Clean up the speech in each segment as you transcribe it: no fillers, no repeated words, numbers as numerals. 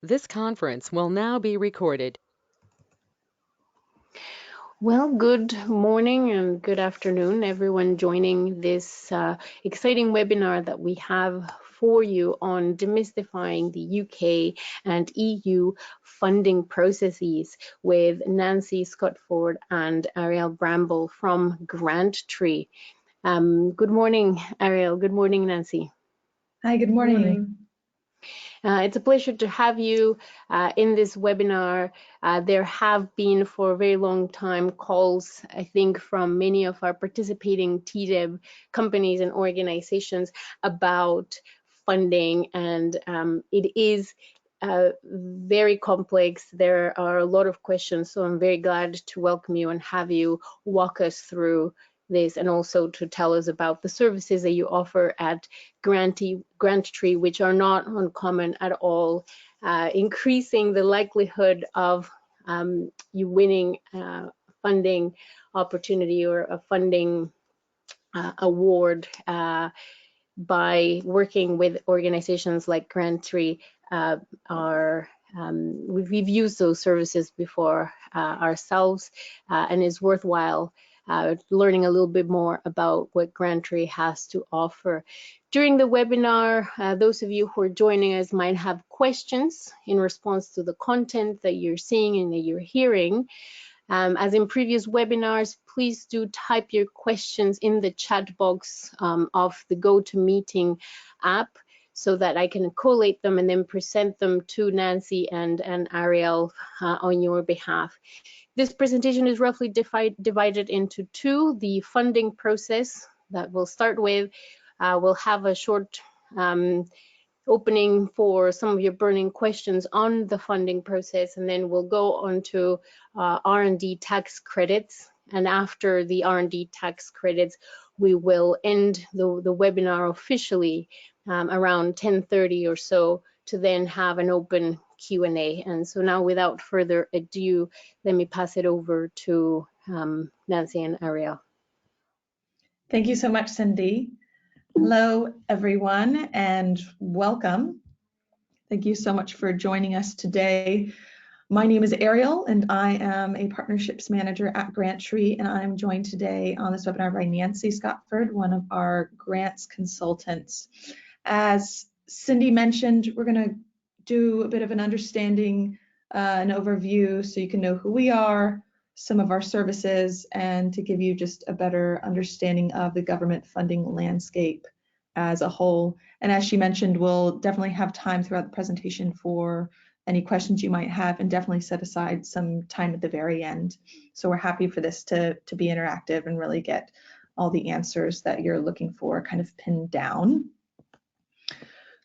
This conference will now be recorded. Well, good morning and good afternoon, everyone joining this exciting webinar that we have for you on demystifying the UK and EU funding processes with Nancy Scotford and Ariel Bramble from GrantTree. Good morning, Ariel. Good morning, Nancy. Hi, good morning. It's a pleasure to have you in this webinar. There have been for a very long time calls, I think, from many of our participating T-DEB companies and organizations about funding, and it is very complex. There are a lot of questions, so I'm very glad to welcome you and have you walk us through this, and also to tell us about the services that you offer at GrantTree, which are not uncommon at all, increasing the likelihood of you winning funding opportunity or a funding award by working with organizations like GrantTree. We've used those services before ourselves, and it's worthwhile learning a little bit more about what GrantTree has to offer. During the webinar, those of you who are joining us might have questions in response to the content that you're seeing and that you're hearing. As in previous webinars, please do type your questions in the chat box of the GoToMeeting app, so that I can collate them and then present them to Nancy and Ariel on your behalf. This presentation is roughly divided into two. The funding process that we'll start with, we'll have a short opening for some of your burning questions on the funding process, and then we'll go on to R&D tax credits. And after the R&D tax credits, we will end the webinar officially around 10:30 or so, to then have an open Q&A. And so now, without further ado, let me pass it over to Nancy and Ariel. Thank you so much, Cindy. Hello, everyone, and welcome. Thank you so much for joining us today. My name is Ariel, and I am a partnerships manager at GrantTree, and I'm joined today on this webinar by Nancy Scotford, one of our grants consultants. As Cindy mentioned, we're going to do a bit of an understanding, an overview, so you can know who we are, some of our services, and to give you just a better understanding of the government funding landscape as a whole. And as she mentioned, we'll definitely have time throughout the presentation for any questions you might have, and definitely set aside some time at the very end. So we're happy for this to be interactive and really get all the answers that you're looking for kind of pinned down.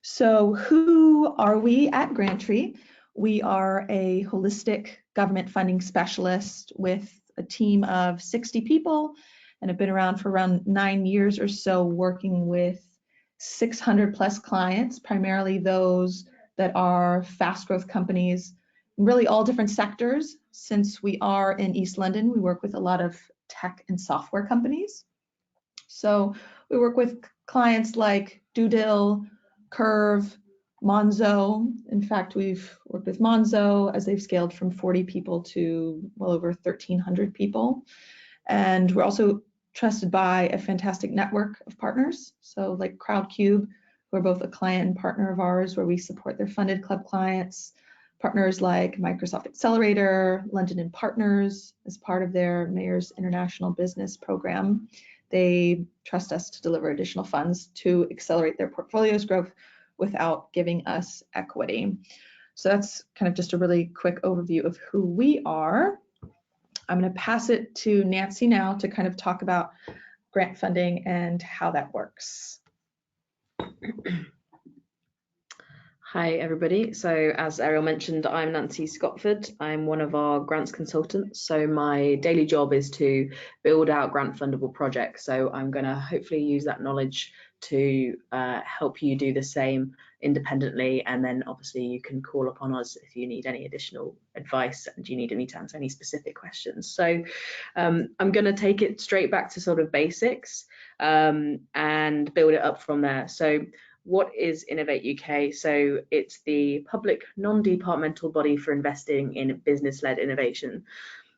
So who are we at GrantTree? We are a holistic government funding specialist with a team of 60 people, and have been around for around 9 years or so, working with 600 plus clients, primarily those that are fast growth companies, really all different sectors. Since we are in East London, we work with a lot of tech and software companies. So we work with clients like Doodle, Curve, Monzo. In fact, we've worked with Monzo as they've scaled from 40 people to well over 1,300 people. And we're also trusted by a fantastic network of partners. So like Crowdcube, who are both a client and partner of ours, where we support their funded club clients. Partners like Microsoft Accelerator, London & Partners, as part of their Mayor's International Business Program. They trust us to deliver additional funds to accelerate their portfolio's growth without giving us equity. So that's kind of just a really quick overview of who we are. I'm going to pass it to Nancy now to kind of talk about grant funding and how that works. Hi everybody, so as Ariel mentioned, I'm Nancy Scotford. I'm one of our grants consultants, so my daily job is to build out grant fundable projects. So I'm going to hopefully use that knowledge to help you do the same independently, and then obviously you can call upon us if you need any additional advice and you need me to answer any specific questions. So I'm going to take it straight back to sort of basics and build it up from there. So what is Innovate UK? So it's the public non-departmental body for investing in business-led innovation.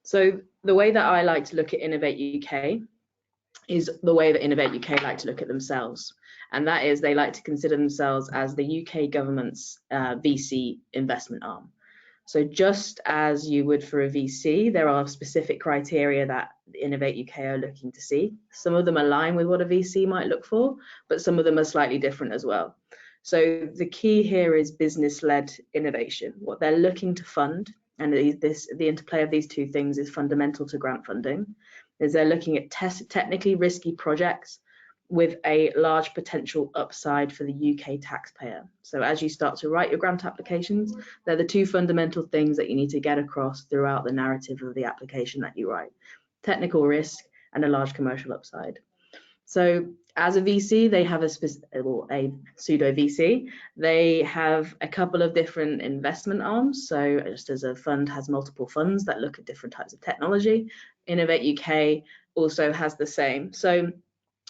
So the way that I like to look at Innovate UK is the way that Innovate UK like to look at themselves. And that is they like to consider themselves as the UK government's VC investment arm. So just as you would for a VC, there are specific criteria that Innovate UK are looking to see. Some of them align with what a VC might look for, but some of them are slightly different as well. So the key here is business-led innovation. What they're looking to fund, and the interplay of these two things is fundamental to grant funding, is they're looking at technically risky projects with a large potential upside for the UK taxpayer. So as you start to write your grant applications, they're the two fundamental things that you need to get across throughout the narrative of the application that you write: technical risk and a large commercial upside. So as a VC, they have a pseudo VC. They have a couple of different investment arms. So just as a fund has multiple funds that look at different types of technology, Innovate UK also has the same. So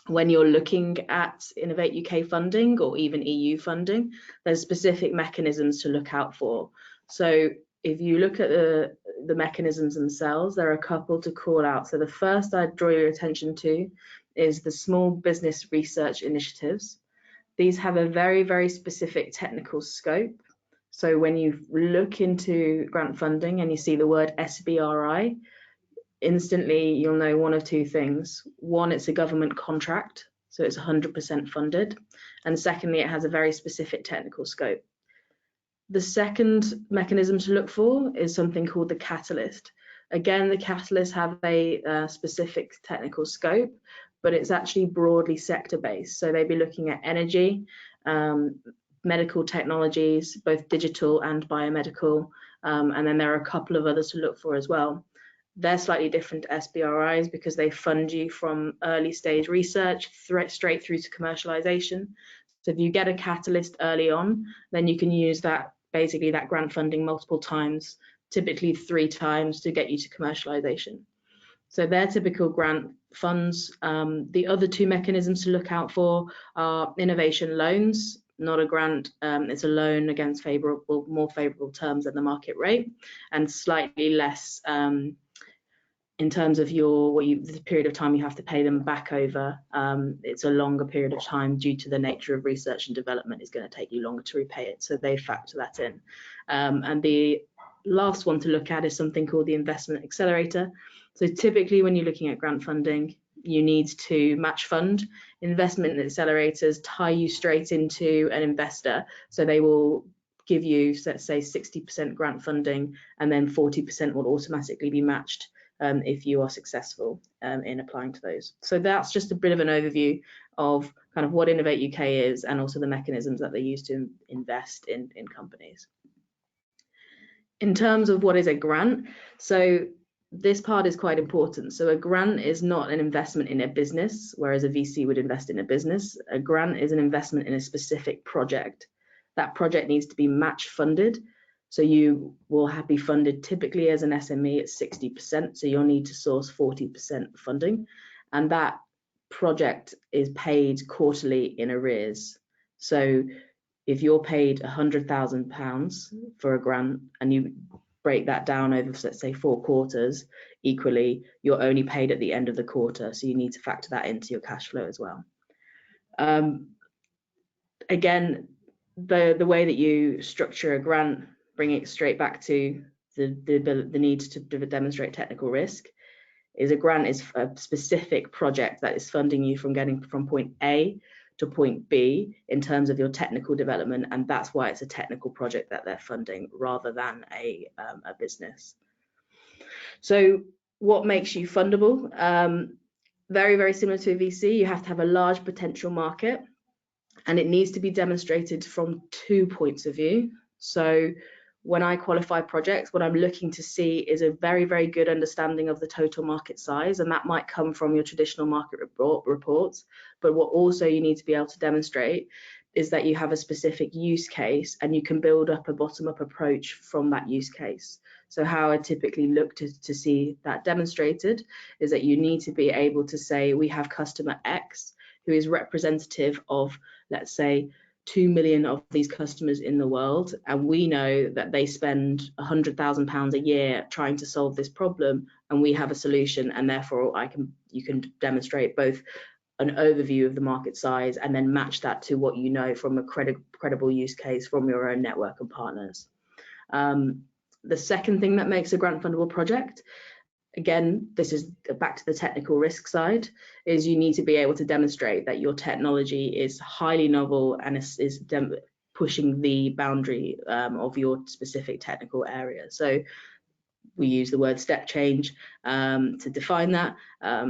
when you're looking at Innovate UK funding or even EU funding, there's specific mechanisms to look out for. So if you look at the mechanisms themselves, there are a couple to call out. So the first I'd draw your attention to is the small business research initiatives. These have a very, very specific technical scope. So when you look into grant funding and you see the word SBRI, instantly you'll know one of two things. One, it's a government contract, so it's 100% funded. And secondly, it has a very specific technical scope. The second mechanism to look for is something called the catalyst. Again, the catalysts have a specific technical scope, but it's actually broadly sector-based. So they'd be looking at energy, medical technologies, both digital and biomedical, and then there are a couple of others to look for as well. They're slightly different to SBRIs because they fund you from early stage research straight through to commercialization. So if you get a catalyst early on, then you can use that, basically that grant funding multiple times, typically 3 times, to get you to commercialization. So they're typical grant funds. The other two mechanisms to look out for are innovation loans, not a grant, it's a loan against more favorable terms than the market rate, and slightly less in terms of the period of time you have to pay them back over. It's a longer period of time due to the nature of research and development. It's going to take you longer to repay it, so they factor that in. And the last one to look at is something called the investment accelerator. So typically when you're looking at grant funding, you need to match fund. Investment accelerators tie you straight into an investor, so they will give you, let's say, 60% grant funding, and then 40% will automatically be matched if you are successful in applying to those. So that's just a bit of an overview of kind of what Innovate UK is, and also the mechanisms that they use to invest in companies. In terms of what is a grant, so this part is quite important. So a grant is not an investment in a business, whereas a VC would invest in a business. A grant is an investment in a specific project. That project needs to be match funded. So you will be funded typically as an SME at 60%. So you'll need to source 40% funding. And that project is paid quarterly in arrears. So if you're paid £100,000 for a grant and you break that down over, let's say, 4 quarters equally, you're only paid at the end of the quarter. So you need to factor that into your cash flow as well. Again, the way that you structure a grant, bring it straight back to the need to demonstrate technical risk, is a grant is a specific project that is funding you from getting from point A to point B in terms of your technical development, and that's why it's a technical project that they're funding rather than a business. So what makes you fundable? Very, very similar to a VC, you have to have a large potential market, and it needs to be demonstrated from 2 points of view. So when I qualify projects, what I'm looking to see is a very, very good understanding of the total market size, and that might come from your traditional market reports. But what also you need to be able to demonstrate is that you have a specific use case, and you can build up a bottom-up approach from that use case. So how I typically look to see that demonstrated is that you need to be able to say, we have customer X who is representative of, let's say, 2 million of these customers in the world, and we know that they spend £100,000 a year trying to solve this problem, and we have a solution, and therefore you can demonstrate both an overview of the market size and then match that to what you know from a credible use case from your own network of partners. The second thing that makes a grant fundable project, again, this is back to the technical risk side, is you need to be able to demonstrate that your technology is highly novel and is pushing the boundary of your specific technical area. So we use the word step change to define that.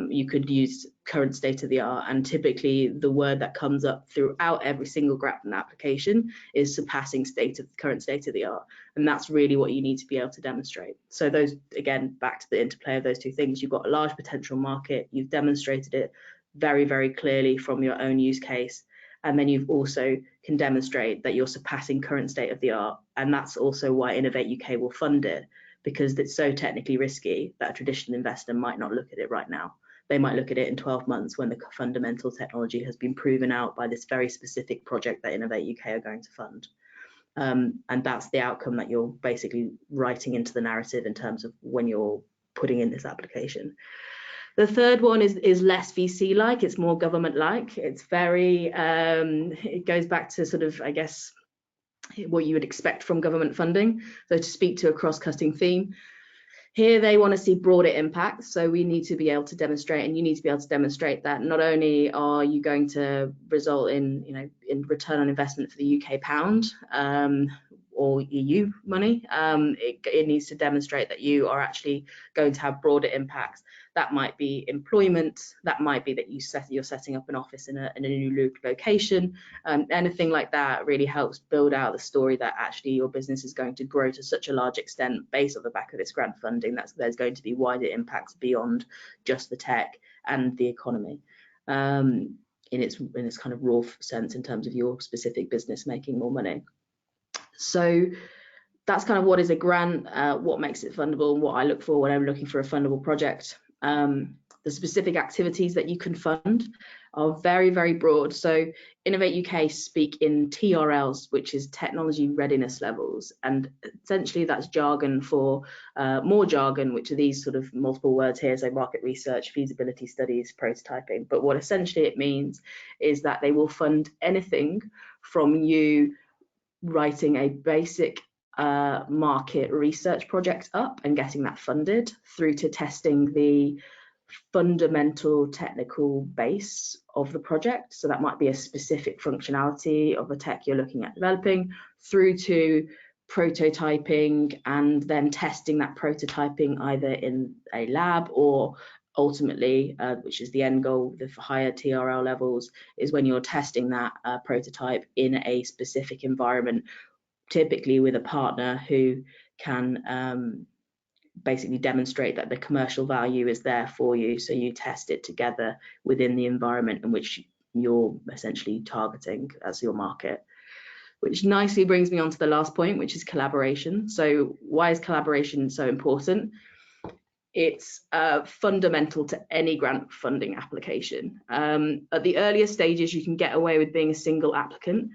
You could use current state of the art, and typically the word that comes up throughout every single grant application is surpassing current state of the art, and that's really what you need to be able to demonstrate. So those, again, back to the interplay of those two things, you've got a large potential market, you've demonstrated it very, very clearly from your own use case, and then you've also can demonstrate that you're surpassing current state of the art, and that's also why Innovate UK will fund it, because it's so technically risky that a traditional investor might not look at it right now. They might look at it in 12 months when the fundamental technology has been proven out by this very specific project that Innovate UK are going to fund. And that's the outcome that you're basically writing into the narrative in terms of when you're putting in this application. The third one is less VC-like, it's more government-like. It's very, it goes back to sort of, I guess, what you would expect from government funding. So to speak to a cross-cutting theme, here they want to see broader impact. So we need to be able to demonstrate, and you need to be able to demonstrate that not only are you going to result in, in return on investment for the UK pound or EU money, it needs to demonstrate that you are actually going to have broader impacts. That might be employment, that might be that you're setting up an office in a new location. Anything like that really helps build out the story that actually your business is going to grow to such a large extent based on the back of this grant funding that there's going to be wider impacts beyond just the tech and the economy in its kind of raw sense in terms of your specific business making more money. So that's kind of what is a grant, what makes it fundable, and what I look for when I'm looking for a fundable project. The specific activities that you can fund are very, very broad. So Innovate UK speak in TRLs, which is technology readiness levels. And essentially that's jargon for more jargon, which are these sort of multiple words here, so market research, feasibility studies, prototyping. But what essentially it means is that they will fund anything from you writing a basic market research project up and getting that funded through to testing the fundamental technical base of the project. So that might be a specific functionality of a tech you're looking at developing, through to prototyping and then testing that prototyping either in a lab or ultimately, which is the end goal, the higher TRL levels, is when you're testing that prototype in a specific environment, typically with a partner who can basically demonstrate that the commercial value is there for you. So you test it together within the environment in which you're essentially targeting as your market. Which nicely brings me on to the last point, which is collaboration. So why is collaboration so important? It's fundamental to any grant funding application. At the earliest stages, you can get away with being a single applicant,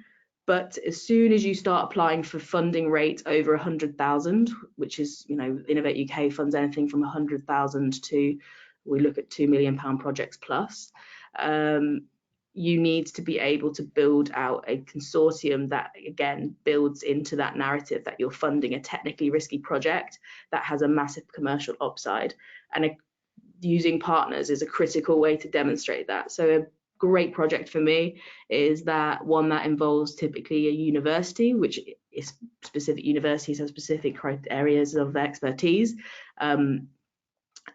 but as soon as you start applying for funding rate over 100,000, which is, Innovate UK funds anything from 100,000 to, we look at £2 million projects plus, you need to be able to build out a consortium that, again, builds into that narrative that you're funding a technically risky project that has a massive commercial upside. And using partners is a critical way to demonstrate that. So a great project for me is that one that involves typically a university, which is specific universities have specific areas of expertise.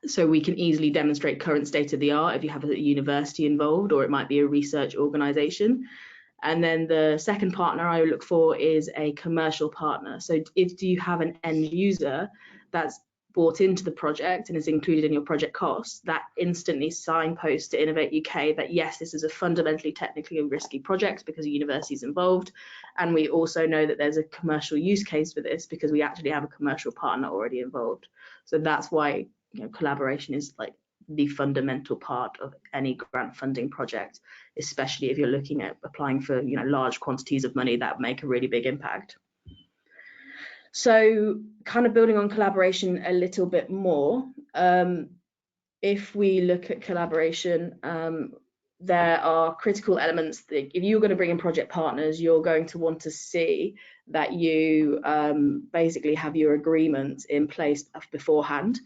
So we can easily demonstrate current state of the art if you have a university involved, or it might be a research organization. And then the second partner I look for is a commercial partner. So if you have an end user that's bought into the project and is included in your project costs, that instantly signposts to Innovate UK that yes, this is a fundamentally technically risky project because a university is involved. And we also know that there's a commercial use case for this because we actually have a commercial partner already involved. So that's why collaboration is like the fundamental part of any grant funding project, especially if you're looking at applying for large quantities of money that make a really big impact. So kind of building on collaboration a little bit more, if we look at collaboration, there are critical elements that if you're going to bring in project partners, you're going to want to see that you basically have your agreement in place beforehand.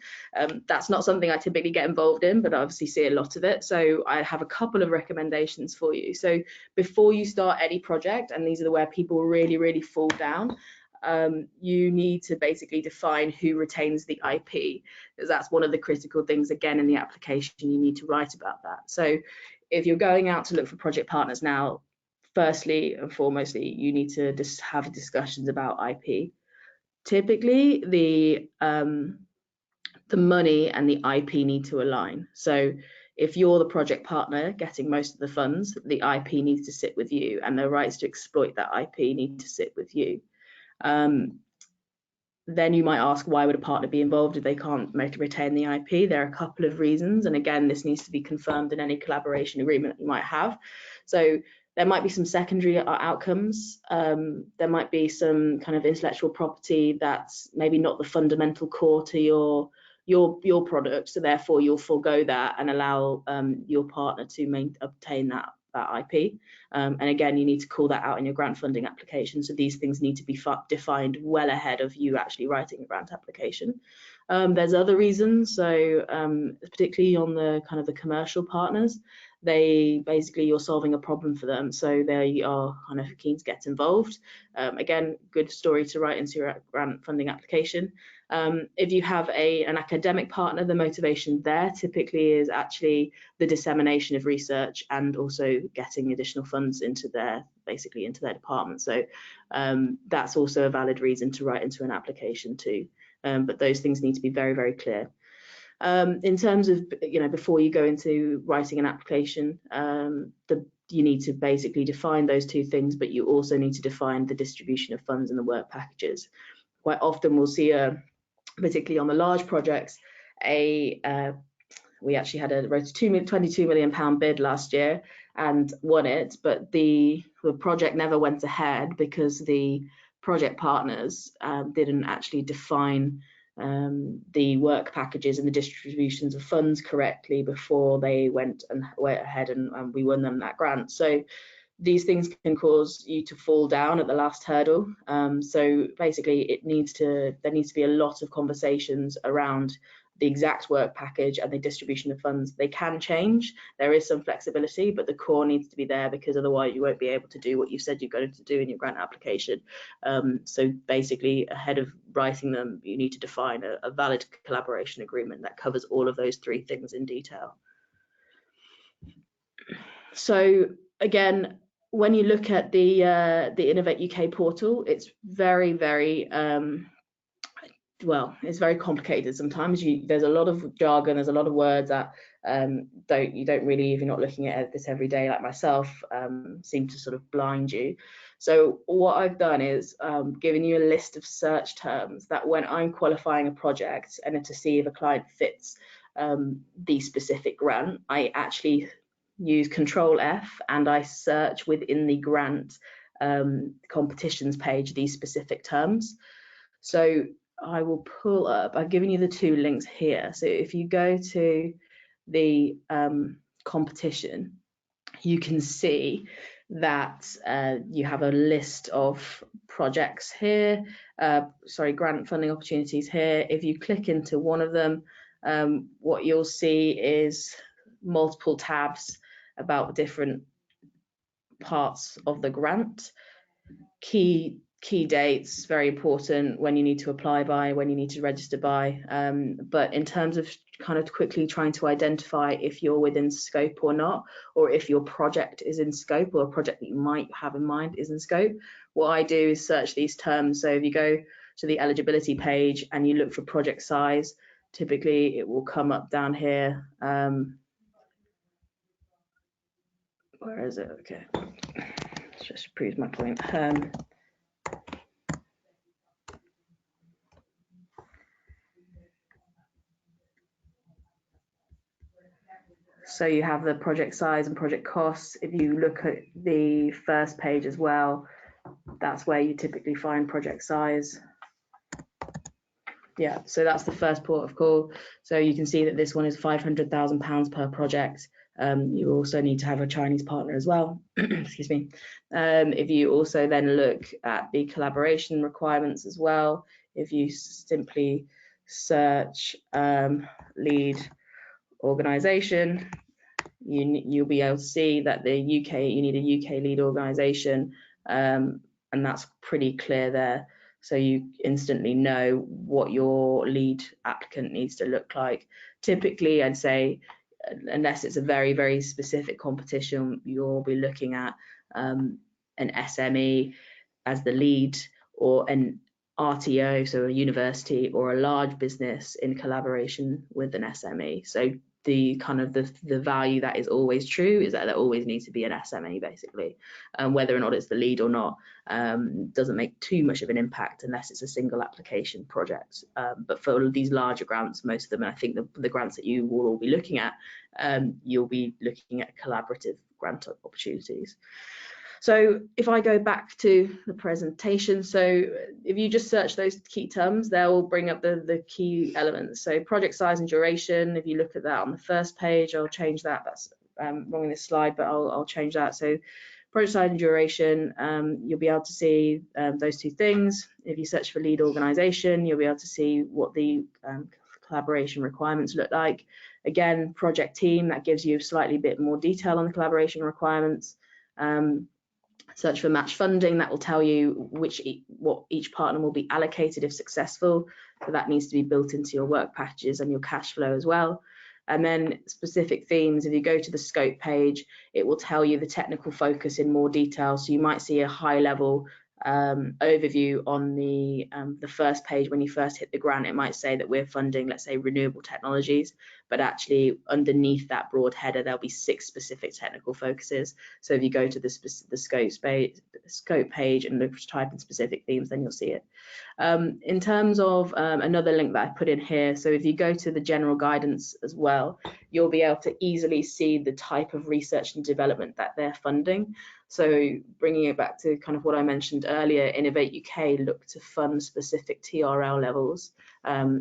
That's not something I typically get involved in, but I obviously see a lot of it. So I have a couple of recommendations for you. So before you start any project, and these are where people really fall down, you need to basically define who retains the IP, because that's one of the critical things, again, in the application. You need to write about that. So if you're going out to look for project partners now, firstly and foremostly, you need to just have discussions about IP. Typically, the money and the IP need to align. So if you're the project partner getting most of the funds, the IP needs to sit with you, and the rights to exploit that IP need to sit with you. Then you might ask, why would a partner be involved if they can't retain the IP? There are a couple of reasons, and again, this needs to be confirmed in any collaboration agreement that you might have. So there might be some secondary outcomes. There might be some kind of intellectual property that's maybe not the fundamental core to your product, so therefore you'll forego that and allow your partner to obtain that IP. And again, you need to call that out in your grant funding application. So these things need to be defined well ahead of you actually writing a grant application. There's other reasons. So particularly on the kind of the commercial partners, you're solving a problem for them, so they are kind of keen to get involved. Again, good story to write into your grant funding application. If you have an academic partner, the motivation there typically is actually the dissemination of research and also getting additional funds into their department. So that's also a valid reason to write into an application too. But those things need to be very clear. In terms of, before you go into writing an application, you need to basically define those two things, but you also need to define the distribution of funds and the work packages. Quite often we'll see particularly on the large projects, we actually wrote a £22 million bid last year and won it, but the project never went ahead because the project partners didn't actually define the work packages and the distributions of funds correctly before they went ahead and we won them that grant. So these things can cause you to fall down at the last hurdle. So basically there needs to be a lot of conversations around the exact work package and the distribution of funds. They can change, there is some flexibility, but the core needs to be there, because otherwise you won't be able to do what you said you're going to do in your grant application. So basically, ahead of writing them, you need to define a valid collaboration agreement that covers all of those three things in detail. So again, when you look at the Innovate UK portal, it's very it's very complicated sometimes. There's a lot of jargon, there's a lot of words that you don't really, if you're not looking at this every day like myself, seem to sort of blind you. So what I've done is given you a list of search terms that when I'm qualifying a project and to see if a client fits the specific grant, I actually use Control F and I search within the grant competitions page these specific terms. So I will pull up, I've given you the two links here. So if you go to the competition, you can see that you have a list of projects here, grant funding opportunities here. If you click into one of them, what you'll see is multiple tabs about different parts of the grant. Key dates, very important, when you need to apply by, when you need to register by, but in terms of kind of quickly trying to identify if you're within scope or not, or if your project is in scope, or a project that you might have in mind is in scope, what I do is search these terms. So if you go to the eligibility page and you look for project size, typically it will come up down here. Where is it? Okay, let's just prove my point. So you have the project size and project costs. If you look at the first page as well, that's where you typically find project size. Yeah, so that's the first port of call. So you can see that this one is £500,000 per project. You also need to have a Chinese partner as well. Excuse me. If you also then look at the collaboration requirements as well, if you simply search lead organisation, you'll be able to see that the UK, you need a UK lead organisation, and that's pretty clear there. So you instantly know what your lead applicant needs to look like. Typically, I'd say, unless it's a very, very specific competition, you'll be looking at an SME as the lead, or an RTO, so a university or a large business in collaboration with an SME. So the kind of the value that is always true is that there always needs to be an SME, basically. Whether or not it's the lead or not doesn't make too much of an impact unless it's a single application project. But for these larger grants, most of them, and I think the grants that you will all be looking at, you'll be looking at collaborative grant opportunities. So if I go back to the presentation, so if you just search those key terms, they'll bring up the key elements. So project size and duration, if you look at that on the first page, I'll change that. That's wrong in this slide, but I'll change that. So project size and duration, you'll be able to see those two things. If you search for lead organisation, you'll be able to see what the collaboration requirements look like. Again, project team, that gives you slightly bit more detail on the collaboration requirements. Search for match funding, that will tell you what each partner will be allocated if successful. So that needs to be built into your work packages and your cash flow as well. And then specific themes, if you go to the scope page, it will tell you the technical focus in more detail. So you might see a high level overview on the first page. When you first hit the grant, it might say that we're funding, let's say, renewable technologies, but actually underneath that broad header there'll be 6 specific technical focuses. So if you go to the scope page and look, type in specific themes, then you'll see it. In terms of another link that I put in here, so if you go to the general guidance as well, you'll be able to easily see the type of research and development that they're funding. So bringing it back to kind of what I mentioned earlier, Innovate UK look to fund specific TRL levels.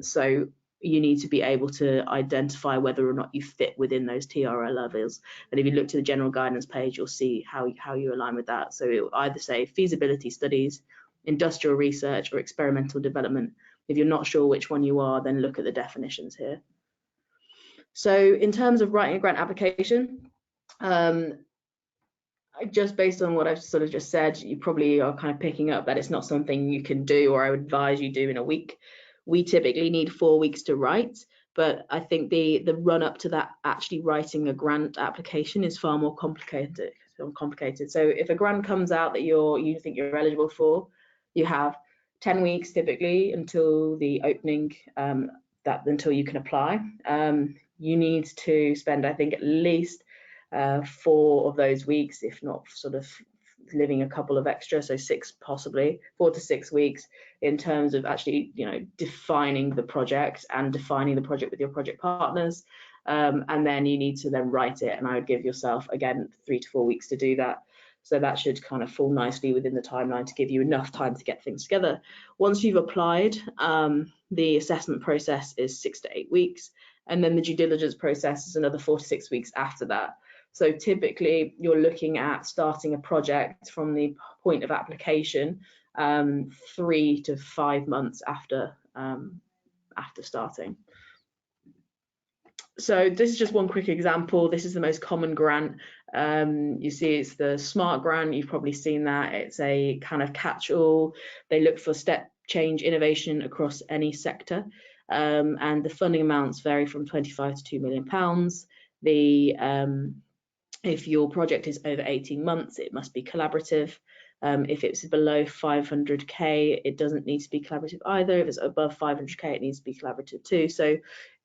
So you need to be able to identify whether or not you fit within those TRL levels. And if you look to the general guidance page, you'll see how you align with that. So it will either say feasibility studies, industrial research, or experimental development. If you're not sure which one you are, then look at the definitions here. So in terms of writing a grant application, just based on what I've sort of just said, you probably are kind of picking up that it's not something you can do, or I would advise you do in a week. We typically need 4 weeks to write, but I think the run up to that actually writing a grant application is far more complicated. So if a grant comes out that you think you're eligible for, you have 10 weeks typically until the opening, until you can apply. You need to spend, I think, at least 4 of those weeks, if not sort of living a couple of extra, so 6 possibly, 4 to 6 weeks, in terms of actually, defining the project and defining the project with your project partners, and then you need to then write it, and I would give yourself again 3 to 4 weeks to do that. So that should kind of fall nicely within the timeline to give you enough time to get things together. Once you've applied, the assessment process is 6 to 8 weeks, and then the due diligence process is another 4 to 6 weeks after that. So typically you're looking at starting a project from the point of application 3 to 5 months after starting. So this is just one quick example. This is the most common grant. You see it's the SMART grant. You've probably seen that. It's a kind of catch-all. They look for step change innovation across any sector. And the funding amounts vary from 25 to £2 million. If your project is over 18 months, it must be collaborative. If it's below 500k, it doesn't need to be collaborative either. If it's above 500k, it needs to be collaborative too. So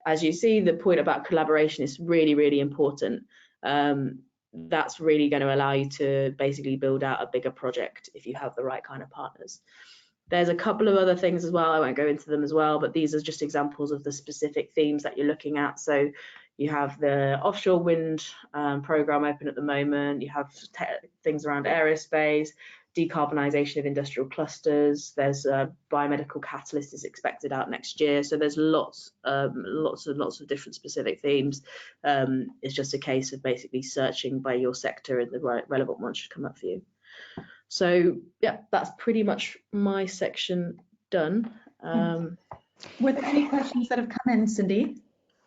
as you see, the point about collaboration is really, really important. That's really going to allow you to basically build out a bigger project if you have the right kind of partners. There's a couple of other things as well. I won't go into them as well, but these are just examples of the specific themes that you're looking at. So You have the offshore wind program open at the moment. You have things around aerospace, decarbonisation of industrial clusters. There's a biomedical catalyst is expected out next year. So there's lots of different specific themes. It's just a case of basically searching by your sector, and the relevant one should come up for you. So yeah, that's pretty much my section done. Were there any questions that have come in, Cindy?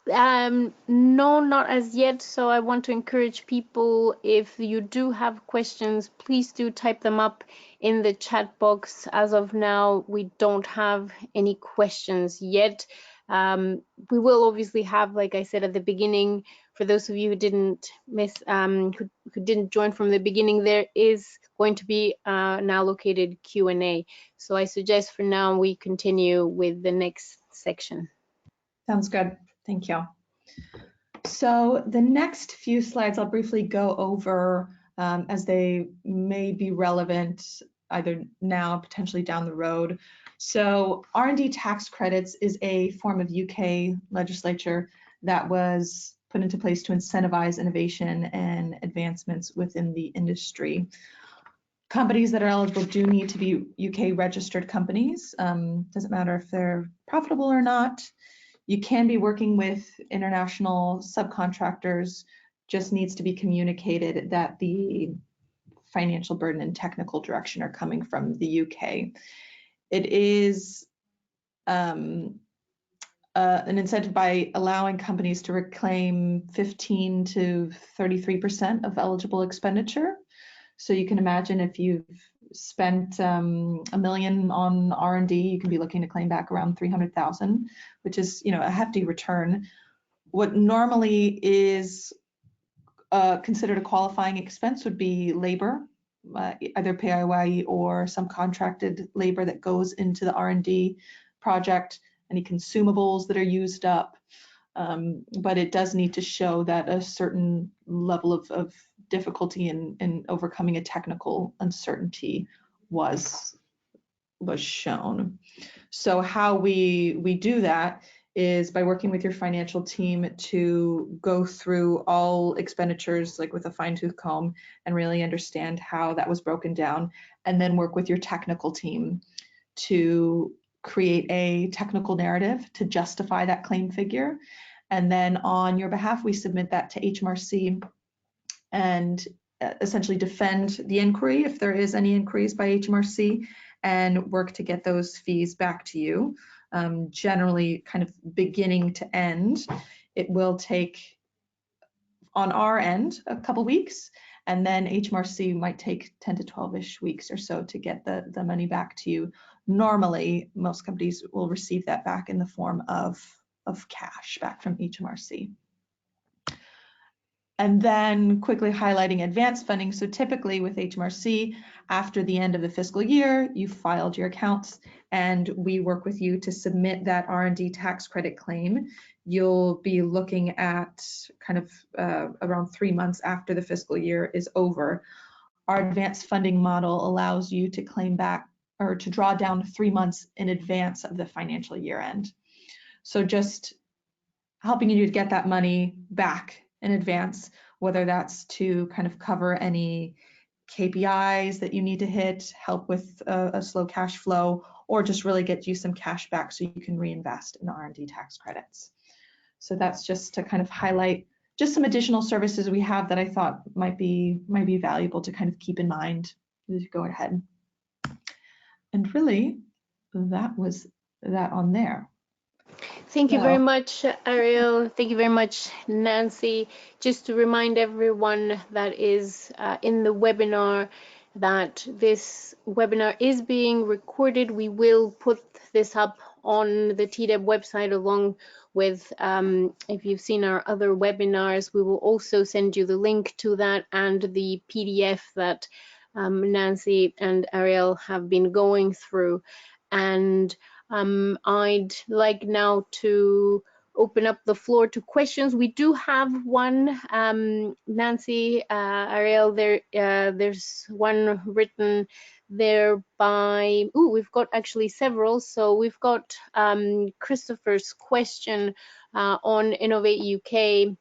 No, not as yet. So I want to encourage people, if you do have questions, please do type them up in the chat box. As of now, we don't have any questions yet. We will obviously have, like I said at the beginning, for those of you who didn't who didn't join from the beginning, there is going to be an allocated Q&A. So I suggest for now we continue with the next section. Sounds good. Thank you. So the next few slides I'll briefly go over as they may be relevant either now, potentially down the road. So R&D tax credits is a form of UK legislature that was put into place to incentivize innovation and advancements within the industry. Companies that are eligible do need to be UK registered companies. Doesn't matter if they're profitable or not. You can be working with international subcontractors, just needs to be communicated that the financial burden and technical direction are coming from the UK. It is an incentive by allowing companies to reclaim 15 to 33% of eligible expenditure. So you can imagine if you've spent $1 million on R&D, you can be looking to claim back around 300,000, which is, you know, a hefty return. What normally is considered a qualifying expense would be labor, either PAYE or some contracted labor that goes into the R&D project, any consumables that are used up. But it does need to show that a certain level of difficulty in overcoming a technical uncertainty was shown. So how we do that is by working with your financial team to go through all expenditures like with a fine-tooth comb and really understand how that was broken down, and then work with your technical team to create a technical narrative to justify that claim figure. And then on your behalf, we submit that to HMRC and essentially defend the inquiry if there is any inquiries by HMRC, and work to get those fees back to you. Generally kind of beginning to end. It will take on our end a couple weeks, and then HMRC might take 10 to 12-ish weeks or so to get the money back to you. Normally, most companies will receive that back in the form of cash back from HMRC. And then quickly highlighting advanced funding. So typically with HMRC, after the end of the fiscal year, you filed your accounts and we work with you to submit that R&D tax credit claim. You'll be looking at kind of around 3 months after the fiscal year is over. Our advanced funding model allows you to claim back or to draw down 3 months in advance of the financial year end. So just helping you to get that money back in advance, whether that's to kind of cover any KPIs that you need to hit, help with a slow cash flow, or just really get you some cash back so you can reinvest in R&D tax credits. So that's just to kind of highlight just some additional services we have that I thought might be valuable to kind of keep in mind as you go ahead. And really, that was that on there. Thank you very much, Ariel. Thank you very much, Nancy. Just to remind everyone that is in the webinar that this webinar is being recorded. We will put this up on the T-DEB website along with, if you've seen our other webinars, we will also send you the link to that and the PDF that Nancy and Ariel have been going through. And I'd like now to open up the floor to questions. We do have one, Nancy, Ariel, there's one written there by, we've got actually several. So we've got Christopher's question on Innovate UK.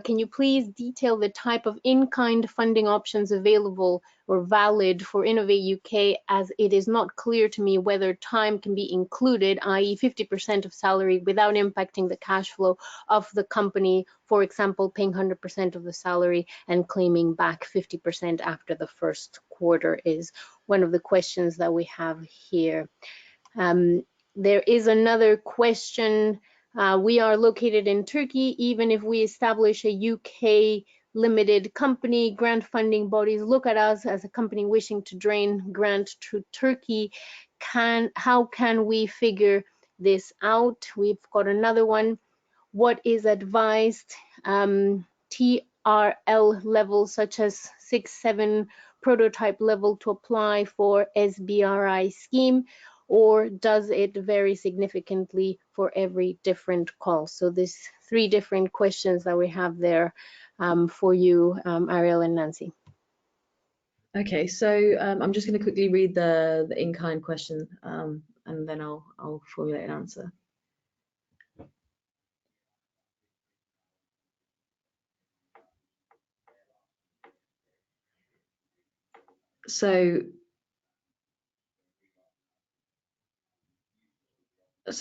Can you please detail the type of in-kind funding options available or valid for Innovate UK, as it is not clear to me whether time can be included, i.e. 50% of salary without impacting the cash flow of the company, for example, paying 100% of the salary and claiming back 50% after the first quarter is one of the questions that we have here. There is another question. We are located in Turkey. Even if we establish a UK limited company, grant funding bodies look at us as a company wishing to drain grant to Turkey. How can we figure this out? We've got another one. What is advised TRL level, such as 6-7 prototype level, to apply for SBRI scheme? Or does it vary significantly for every different call? So there's 3 different questions that we have there for you, Ariel and Nancy. Okay, so I'm just going to quickly read the in-kind question, and then I'll formulate an answer. So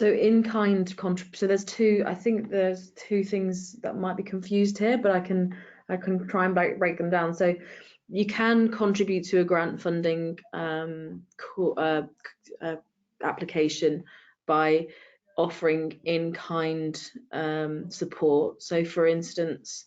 in-kind so there's I think there's 2 things that might be confused here, but I can try and break them down. So you can contribute to a grant funding application by offering in-kind support. So for instance,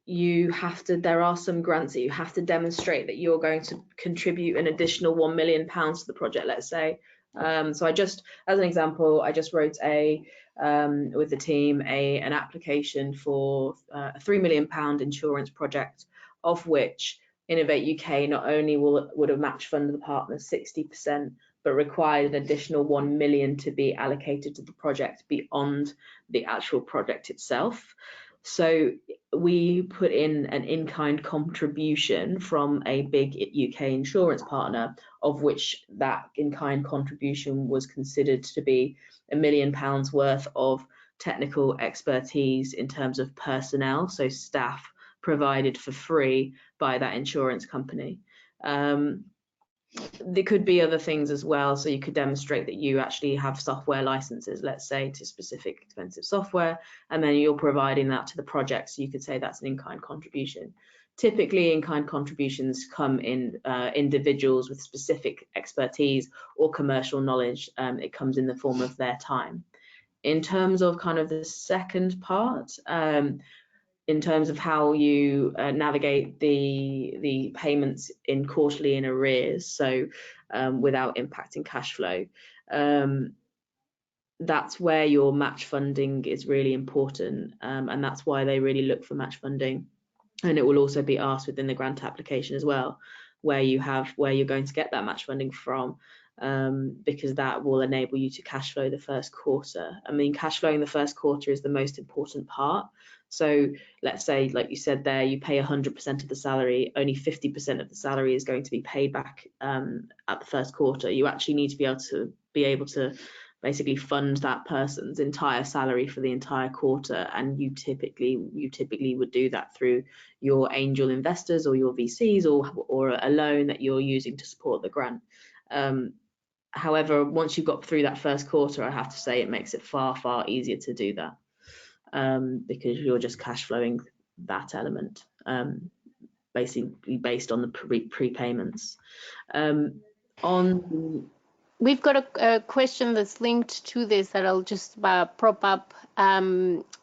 there are some grants that you have to demonstrate that you're going to contribute an additional £1 million to the project, let's say. So as an example, I just wrote with the team an application for a £3 million insurance project, of which Innovate UK not only would have match funded the partners 60%, but required an additional 1 million to be allocated to the project beyond the actual project itself. So we put in an in-kind contribution from a big UK insurance partner, of which that in-kind contribution was considered to be £1 million worth of technical expertise in terms of personnel, so staff provided for free by that insurance company. There could be other things as well. So you could demonstrate that you actually have software licenses, let's say, to specific expensive software, and then you're providing that to the project. So you could say that's an in-kind contribution. Typically, in-kind contributions come in individuals with specific expertise or commercial knowledge. It comes in the form of their time. In terms of kind of the second part, in terms of how you navigate the payments in quarterly in arrears, so without impacting cash flow, that's where your match funding is really important, and that's why they really look for match funding. And it will also be asked within the grant application as well, where you're going to get that match funding from, because that will enable you to cash flow the first quarter. I mean, cash flowing the first quarter is the most important part. So let's say, like you said there, you pay 100% of the salary, only 50% of the salary is going to be paid back at the first quarter. You actually need to be able to basically fund that person's entire salary for the entire quarter, and you typically would do that through your angel investors or your VCs or a loan that you're using to support the grant. However, once you've got through that first quarter, I have to say it makes it far easier to do that, because you're just cash flowing that element, basically based on the prepayments. We've got a question that's linked to this that I'll just prop up.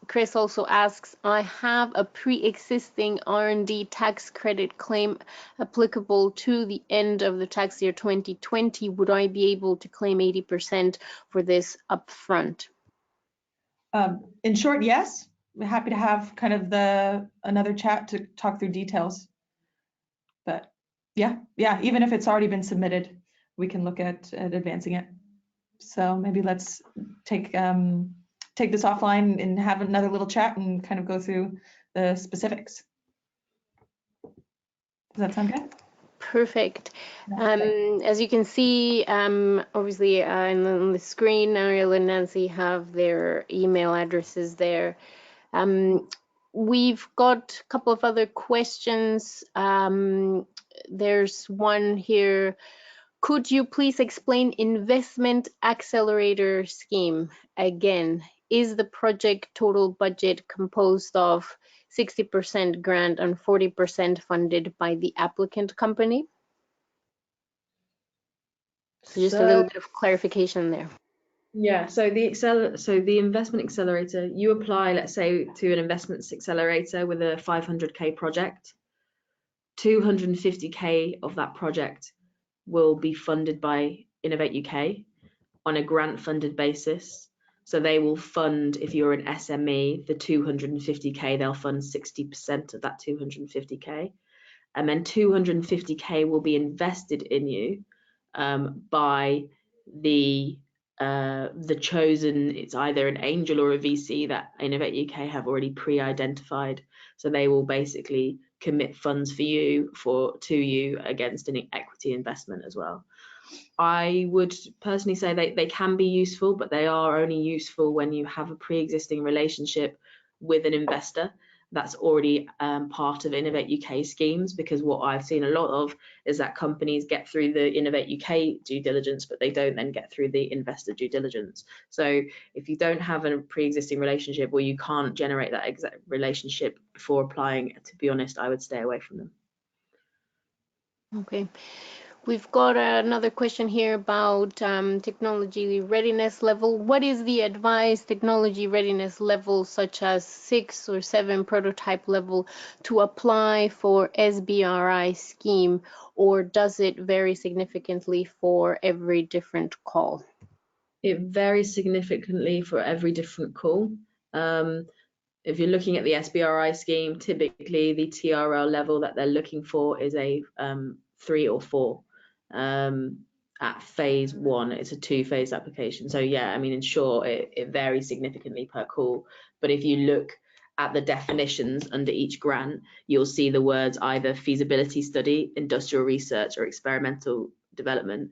Chris also asks, I have a pre-existing R&D tax credit claim applicable to the end of the tax year 2020. Would I be able to claim 80% for this upfront? In short, yes. We're happy to have kind of another chat to talk through details. But yeah, even if it's already been submitted, we can look at advancing it. So maybe let's take take this offline and have another little chat and kind of go through the specifics. Does that sound good? Perfect. As you can see, obviously on the screen, Ariel and Nancy have their email addresses there. We've got a couple of other questions. There's one here. Could you please explain investment accelerator scheme again? Is the project total budget composed of 60% grant and 40% funded by the applicant company? So just a little bit of clarification there. Yeah, so the investment accelerator, you apply, let's say, to an investment accelerator with a 500k project. 250k of that project will be funded by Innovate UK on a grant funded basis. So they will fund, if you're an SME, the 250k, they'll fund 60% of that 250k. And then 250k will be invested in you by the chosen, it's either an angel or a VC that Innovate UK have already pre-identified. So they will basically commit funds for you to you against an equity investment as well. I would personally say they can be useful, but they are only useful when you have a pre-existing relationship with an investor that's already part of Innovate UK schemes, because what I've seen a lot of is that companies get through the Innovate UK due diligence, but they don't then get through the investor due diligence. So if you don't have a pre-existing relationship, or you can't generate that exact relationship before applying, to be honest, I would stay away from them. Okay. We've got another question here about technology readiness level. What is the advised technology readiness level, such as 6 or 7 prototype level, to apply for SBRI scheme, or does it vary significantly for every different call? It varies significantly for every different call. If you're looking at the SBRI scheme, typically the TRL level that they're looking for is a 3 or 4. At phase 1, it's a 2-phase application. So yeah, I mean, in short, it varies significantly per call. But if you look at the definitions under each grant, you'll see the words either feasibility study, industrial research, or experimental development.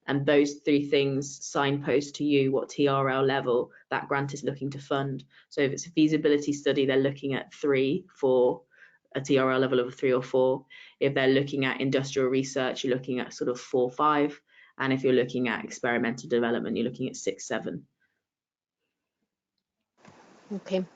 And those 3 things signpost to you what TRL level that grant is looking to fund. So if it's a feasibility study, they're looking at 3 for a TRL level of 3 or 4. If they're looking at industrial research, you're looking at sort of 4, 5. And if you're looking at experimental development, you're looking at 6, 7. Okay.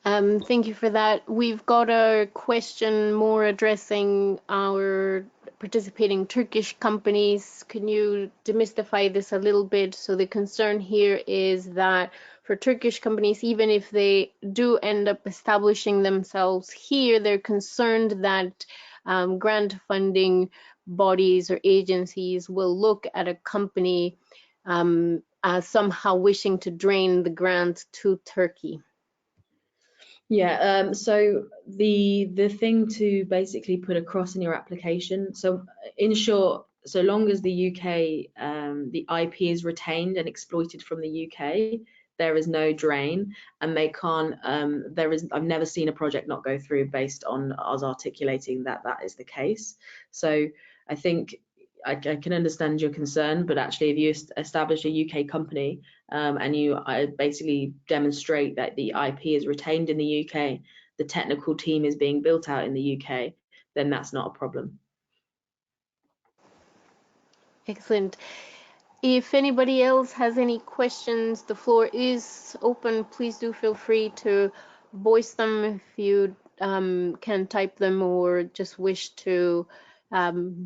Thank you for that. We've got a question more addressing our participating Turkish companies. Can you demystify this a little bit? So the concern here is that for Turkish companies, even if they do end up establishing themselves here, they're concerned that grant funding bodies or agencies will look at a company as somehow wishing to drain the grant to Turkey. Yeah, so the thing to basically put across in your application, so in short, so long as the UK, the IP is retained and exploited from the UK, there is no drain, and they can't, I've never seen a project not go through based on us articulating that that is the case. So I think I can understand your concern, but actually if you establish a UK company and you basically demonstrate that the IP is retained in the UK, the technical team is being built out in the UK, then that's not a problem. Excellent. If anybody else has any questions, the floor is open. Please do feel free to voice them if you can type them or just wish to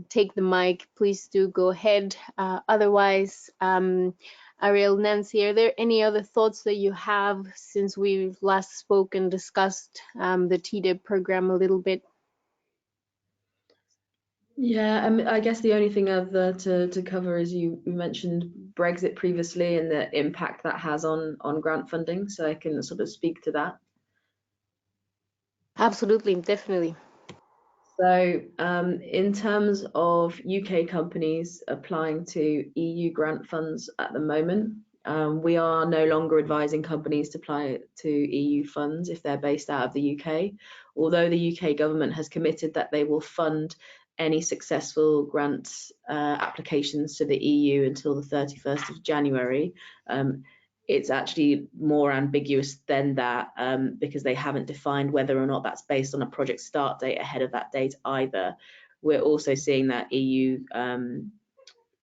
take the mic. Please do go ahead. Otherwise, Ariel, Nancy, are there any other thoughts that you have since we last spoke and discussed the T-DEB program a little bit? Yeah, I guess the only thing other to cover is you mentioned Brexit previously and the impact that has on grant funding, so I can sort of speak to that. Absolutely, definitely. So in terms of UK companies applying to EU grant funds at the moment, We are no longer advising companies to apply to EU funds if they're based out of the UK, although the UK government has committed that they will fund any successful grant applications to the EU until the 31st of January. It's actually more ambiguous than that because they haven't defined whether or not that's based on a project start date ahead of that date either. We're also seeing that EU kind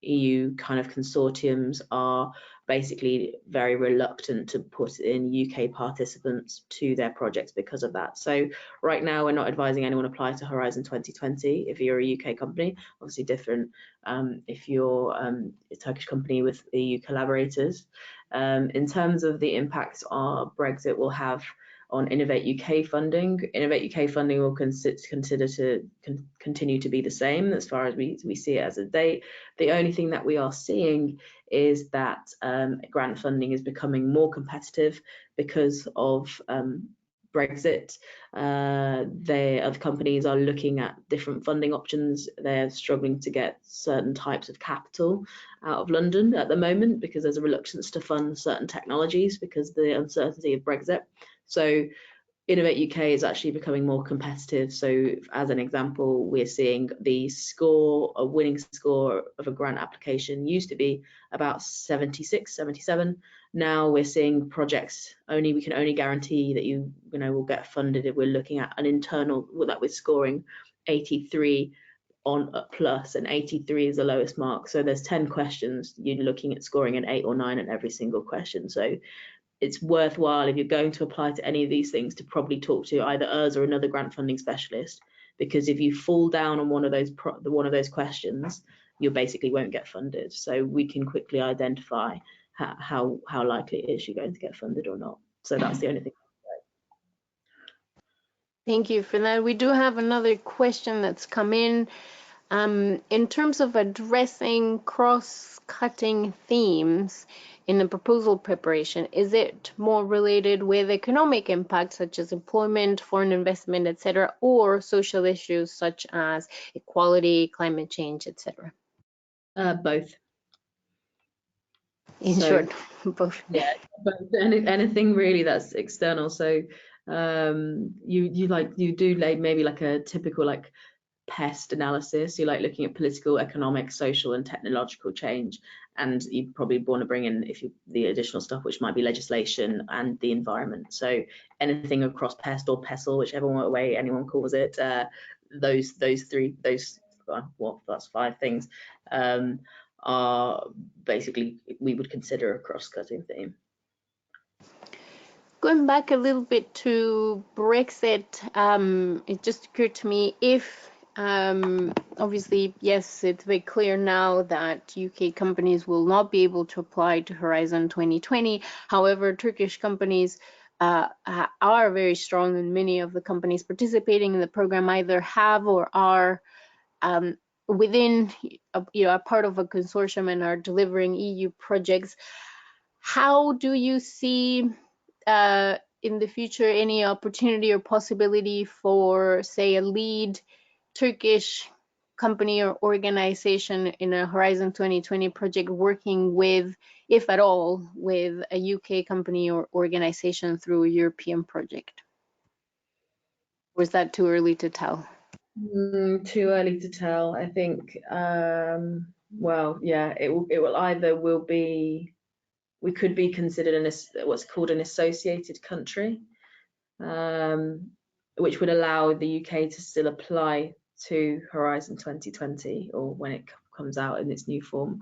of consortiums are basically very reluctant to put in UK participants to their projects because of that. So right now we're not advising anyone apply to Horizon 2020 if you're a UK company. Obviously different if you're a Turkish company with EU collaborators. In terms of the impacts Brexit will have on Innovate UK funding, Innovate UK funding will consider to continue to be the same as far as we see it as a date. The only thing that we are seeing is that grant funding is becoming more competitive because of Brexit. Other companies are looking at different funding options. They're struggling to get certain types of capital out of London at the moment because there's a reluctance to fund certain technologies because of the uncertainty of Brexit. So Innovate UK is actually becoming more competitive. So as an example, we're seeing the score, a winning score of a grant application used to be about 76, 77. Now we're seeing projects we can only guarantee that you will get funded if we're looking at an internal that we're scoring 83 on a plus, and 83 is the lowest mark. So there's 10 questions, you're looking at scoring an 8 or 9 in every single question. So it's worthwhile if you're going to apply to any of these things to probably talk to either us or another grant funding specialist, because if you fall down on one of those questions, you basically won't get funded. So we can quickly identify how likely it is you're going to get funded or not. So that's the only thing. Thank you for that. We do have another question that's come in. In terms of addressing cross-cutting themes in the proposal preparation, is it more related with economic impacts such as employment, foreign investment, etc., or social issues such as equality, climate change, etc.? Both. In short, both. Yeah, both. Anything really that's external. So you do maybe like a typical Pest analysis. You looking at political, economic, social, and technological change, and you probably want to bring in the additional stuff, which might be legislation and the environment. So anything across Pest or PESTLE, whichever way anyone calls it, that's 5 things are basically we would consider a cross-cutting theme. Going back a little bit to Brexit, it just occurred to me if obviously, yes, it's very clear now that UK companies will not be able to apply to Horizon 2020. However, Turkish companies are very strong, and many of the companies participating in the program either have or are within, a part of a consortium and are delivering EU projects. How do you see in the future any opportunity or possibility for, say, a lead Turkish company or organization in a Horizon 2020 project working with, if at all, with a UK company or organization through a European project? Or is that too early to tell? Too early to tell. I think, well, yeah, it will either be, we could be considered what's called an associated country, which would allow the UK to still apply to Horizon 2020 or when it comes out in its new form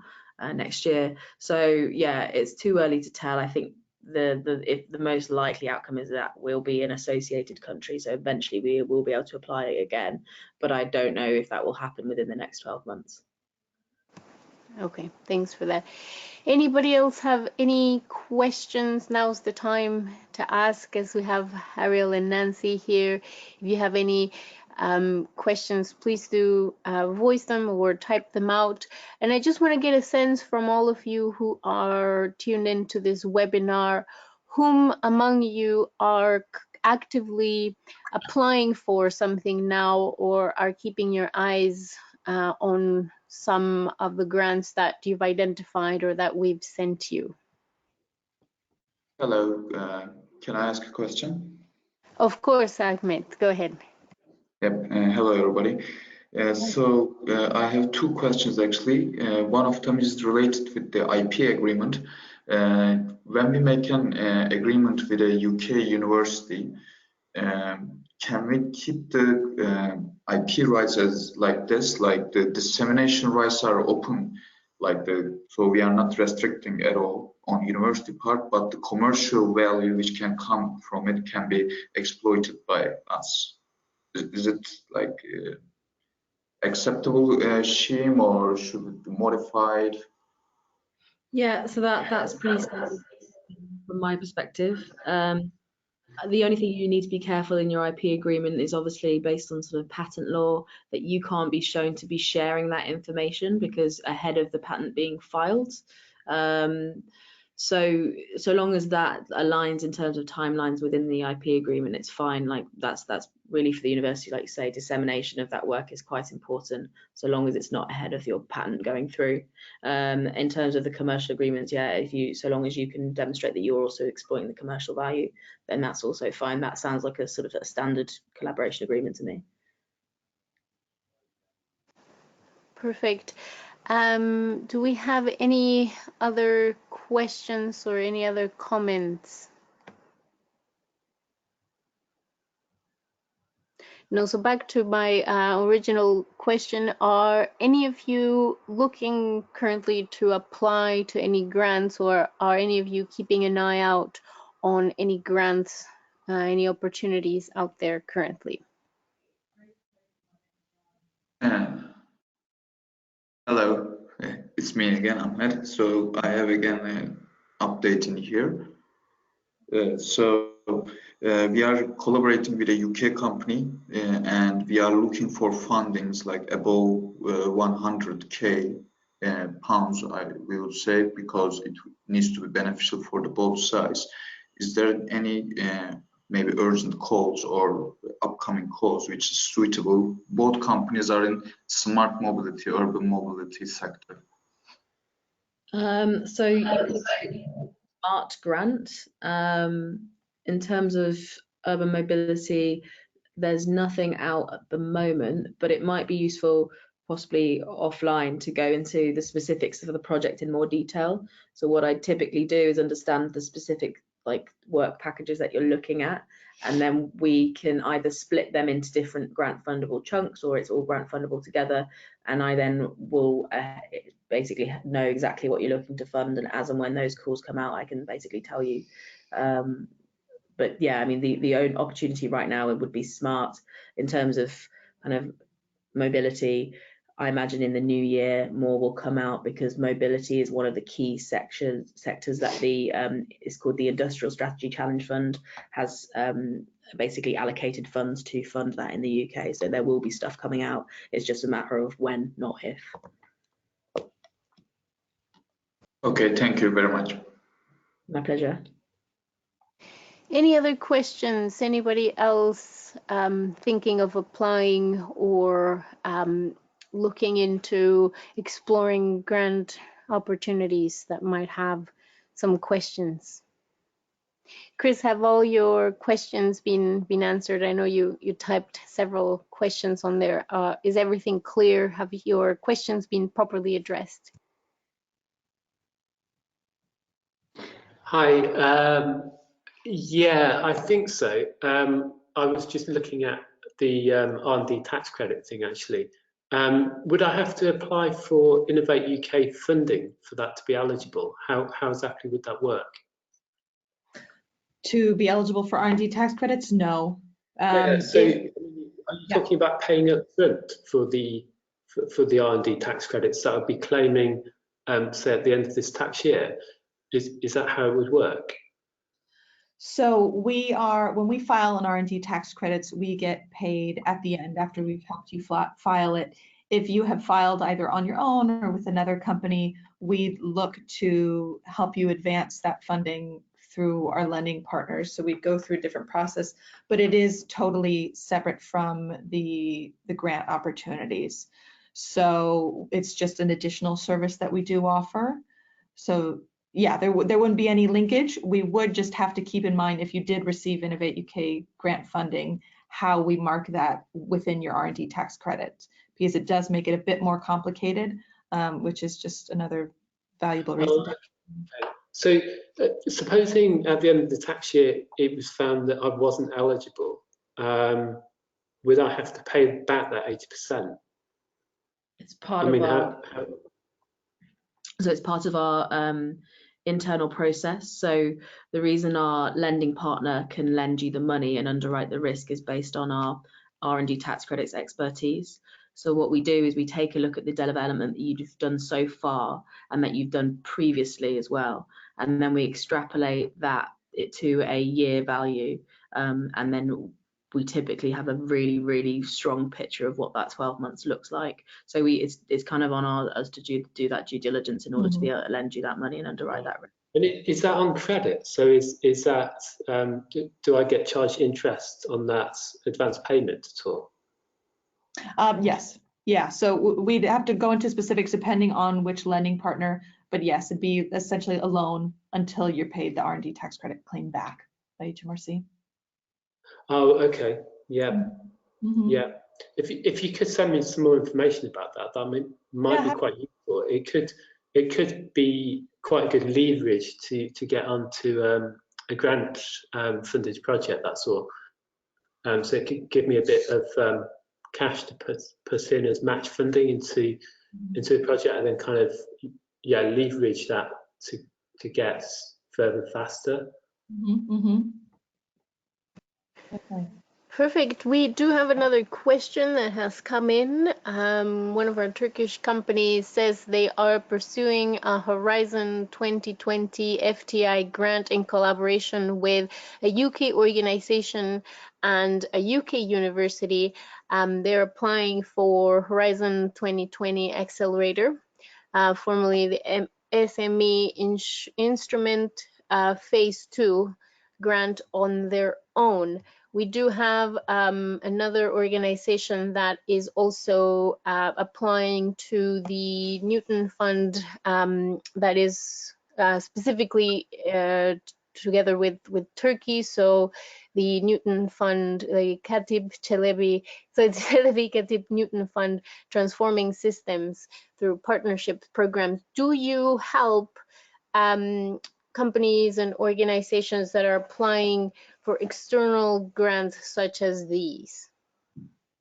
next year. So yeah, it's too early to tell. I think the most likely outcome is that we'll be an associated country, so eventually we will be able to apply again, but I don't know if that will happen within the next 12 months. Okay, thanks for that. Anybody else have any questions? Now's the time to ask, as we have Ariel and Nancy here. If you have any questions, please do voice them or type them out. And I just want to get a sense from all of you who are tuned into this webinar, whom among you are actively applying for something now or are keeping your eyes on some of the grants that you've identified or that we've sent you. Hello, can I ask a question? Of course, Ahmed, go ahead. Yep. Hello, everybody. I have two questions actually. One of them is related with the IP agreement. When we make an agreement with a UK university, can we keep the IP rights as like this, like the dissemination rights are open, so we are not restricting at all on university part, but the commercial value which can come from it can be exploited by us. Is it like acceptable scheme, or should it be modified? Yeah, so that's pretty standard from my perspective. The only thing you need to be careful in your IP agreement is obviously based on sort of patent law that you can't be shown to be sharing that information because ahead of the patent being filed. So long as that aligns in terms of timelines within the IP agreement, it's fine. Like that's really for the university, like you say, dissemination of that work is quite important, so long as it's not ahead of your patent going through. In terms of the commercial agreements, yeah, so long as you can demonstrate that you're also exploiting the commercial value, then that's also fine. That sounds like a sort of a standard collaboration agreement to me. Perfect. Do we have any other questions or any other comments? No, so back to my original question, are any of you looking currently to apply to any grants, or are any of you keeping an eye out on any grants, any opportunities out there currently? Hello, it's me again, Ahmed. So I have again an update in here. We are collaborating with a UK company and we are looking for fundings like above 100k pounds, I will say, because it needs to be beneficial for the both sides. Is there any maybe urgent calls or upcoming calls which is suitable? Both companies are in smart mobility, urban mobility sector. Smart grant. In terms of urban mobility, there's nothing out at the moment, but it might be useful possibly offline to go into the specifics of the project in more detail. So what I typically do is understand the specific like work packages that you're looking at, and then we can either split them into different grant fundable chunks, or it's all grant fundable together, and I then will basically know exactly what you're looking to fund, and as and when those calls come out I can basically tell you. But yeah, I mean the own opportunity right now, it would be smart in terms of kind of mobility. I imagine in the new year more will come out, because mobility is one of the key sectors that the is called the Industrial Strategy Challenge Fund has basically allocated funds to fund that in the UK. So there will be stuff coming out. It's just a matter of when, not if. Okay, thank you very much. My pleasure. Any other questions? Anybody else thinking of applying or looking into exploring grant opportunities that might have some questions? Chris, have all your questions been answered? I know you typed several questions on there. Is everything clear? Have your questions been properly addressed? Hi. Yeah, I think so. I was just looking at the RD tax credit thing actually. Would I have to apply for Innovate UK funding for that to be eligible? How exactly would that work? To be eligible for RD tax credits? No. Are you talking about paying up front for the RD tax credits that I'd be claiming, say at the end of this tax year? Is that how it would work? So when we file an R&D tax credits, we get paid at the end after we've helped you file it. If you have filed either on your own or with another company, we look to help you advance that funding through our lending partners. So we go through a different process, but it is totally separate from the grant opportunities. So it's just an additional service that we do offer. So yeah, there wouldn't be any linkage. We would just have to keep in mind, if you did receive Innovate UK grant funding, how we mark that within your R&D tax credit, because it does make it a bit more complicated, which is just another valuable reason. Oh, okay. So supposing at the end of the tax year it was found that I wasn't eligible, would I have to pay back that 80%? It's part of our so it's part of our internal process. So the reason our lending partner can lend you the money and underwrite the risk is based on our R&D tax credits expertise. So what we do is we take a look at the development that you've done so far and that you've done previously as well, and then we extrapolate that to a year value, and then we typically have a really strong picture of what that 12 months looks like. So it's kind of on us to do that due diligence in order to be able to lend you that money and underwrite that risk. And is that on credit? So is that do I get charged interest on that advance payment at all? Yes, yeah. So we'd have to go into specifics depending on which lending partner, but yes, it'd be essentially a loan until you're paid the R&D tax credit claim back by HMRC. Oh, okay. Yeah. Yeah. If you could send me some more information about that, that might be quite useful. It could be quite a good leverage to get onto a grant funded project. That's all. So it could give me a bit of cash to put in as match funding into the project, and then kind of leverage that to get further faster. Okay. Perfect. We do have another question that has come in. One of our Turkish companies says they are pursuing a Horizon 2020 FTI grant in collaboration with a UK organization and a UK university. They're applying for Horizon 2020 Accelerator, formerly the SME Instrument Phase 2 grant on their own. We do have another organization that is also applying to the Newton Fund that is specifically together with Turkey. So the Newton Fund, the T-DEB, so it's T-DEB Newton Fund Transforming Systems through partnership programs. Do you help companies and organizations that are applying for external grants such as these?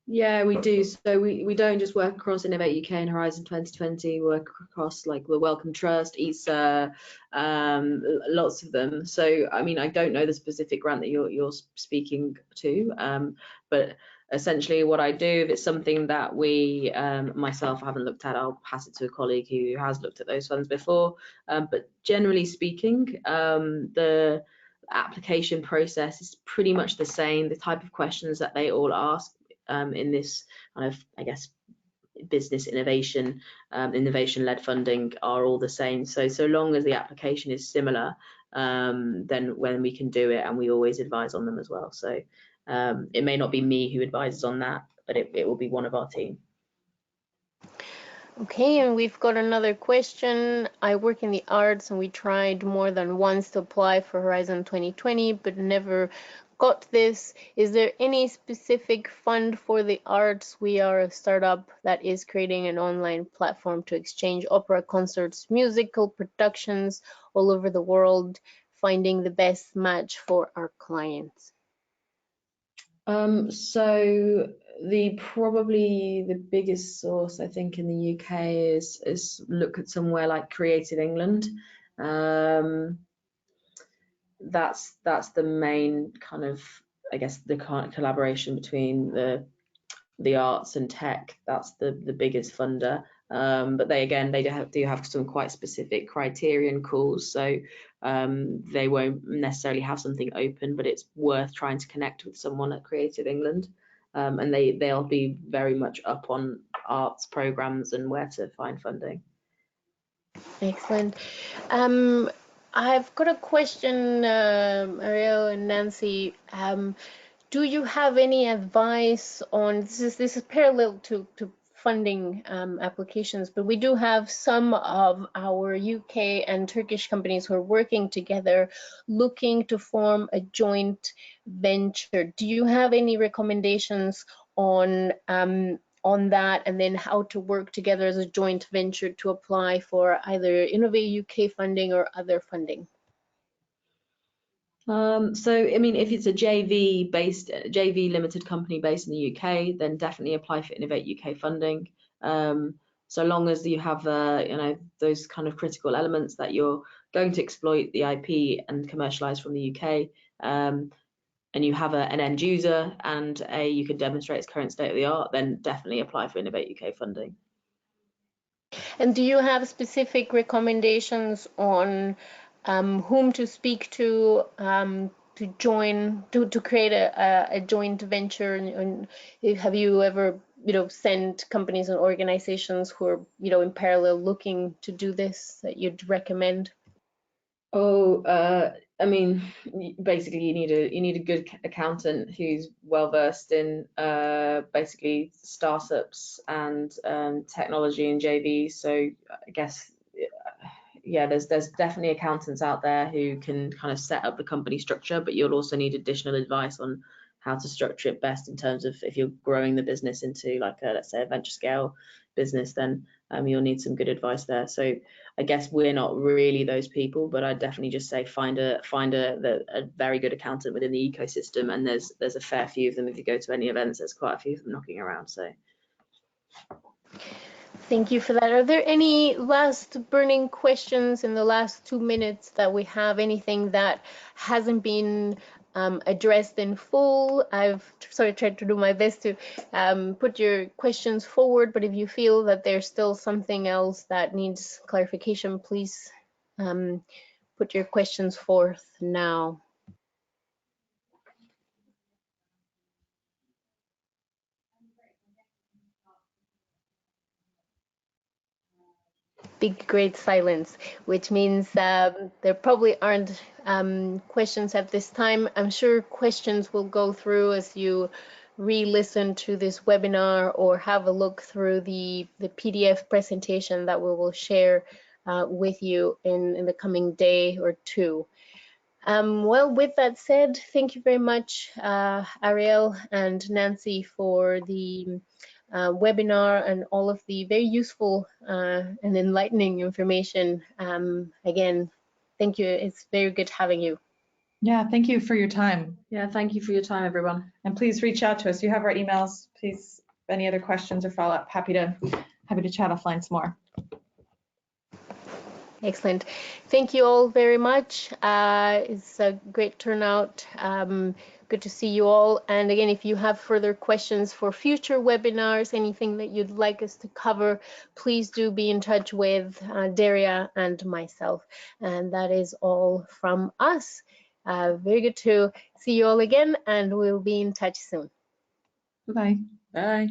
Yeah, we do. So we don't just work across Innovate UK and Horizon 2020. We work across like the Wellcome Trust, ESA, lots of them. So I mean, I don't know the specific grant that you're speaking to, but essentially what I do, if it's something that we myself haven't looked at, I'll pass it to a colleague who has looked at those funds before. But generally speaking, the application process is pretty much the same. The type of questions that they all ask in this kind of, I guess, business innovation, innovation-led funding are all the same. So long as the application is similar, then when we can do it, and we always advise on them as well. So it may not be me who advises on that, but it will be one of our team. Okay, and we've got another question. I work in the arts, and we tried more than once to apply for Horizon 2020, but never got this. Is there any specific fund for the arts? We are a startup that is creating an online platform to exchange opera, concerts, musical productions all over the world, finding the best match for our clients. So probably the biggest source I think in the UK is look at somewhere like Creative England. That's the main kind of, I guess, the kind of collaboration between the arts and tech. That's the biggest funder. But they do have some quite specific criterion calls, so they won't necessarily have something open, but it's worth trying to connect with someone at Creative England, and they'll be very much up on arts programs and where to find funding. Excellent. I've got a question, Ariel and Nancy. Do you have any advice on this? Is parallel to funding applications, but we do have some of our UK and Turkish companies who are working together looking to form a joint venture. Do you have any recommendations on that, and then how to work together as a joint venture to apply for either Innovate UK funding or other funding? So, I mean, if it's a JV limited company based in the UK, then definitely apply for Innovate UK funding. So long as you have, you know, those kind of critical elements that you're going to exploit the IP and commercialize from the UK, and you have an end user and you can demonstrate its current state of the art, then definitely apply for Innovate UK funding. And do you have specific recommendations on whom to speak to join, to create a joint venture? And have you ever, you know, sent companies and organizations who are, you know, in parallel looking to do this that you'd recommend? Oh, I mean, basically you need a good accountant who's well versed in basically startups and technology and JVs. So I guess, yeah, there's definitely accountants out there who can kind of set up the company structure, but you'll also need additional advice on how to structure it best in terms of if you're growing the business into like a, let's say, a venture scale business, then you'll need some good advice there. So I guess we're not really those people, but I'd definitely just say find a very good accountant within the ecosystem, and there's a fair few of them. If you go to any events, there's quite a few of them knocking around. So thank you for that. Are there any last burning questions in the last 2 minutes that we have? Anything that hasn't been addressed in full? I've sort of tried to do my best to put your questions forward, but if you feel that there's still something else that needs clarification, please put your questions forth now. Big great silence, which means there probably aren't questions at this time. I'm sure questions will go through as you re-listen to this webinar or have a look through the PDF presentation that we will share with you in the coming day or two. Well, with that said, thank you very much, Ariel and Nancy, for the webinar and all of the very useful and enlightening information. Again, thank you. It's very good having you. Yeah, thank you for your time. yeah, thank you for your time, everyone. And please reach out to us. You have our emails. Please, any other questions or follow up, happy to chat offline some more. Excellent. Thank you all very much. It's a great turnout. Good to see you all. And again, if you have further questions for future webinars, anything that you'd like us to cover, please do be in touch with Daria and myself. And that is all from us. Very good to see you all again, and we'll be in touch soon. Bye-bye. Bye.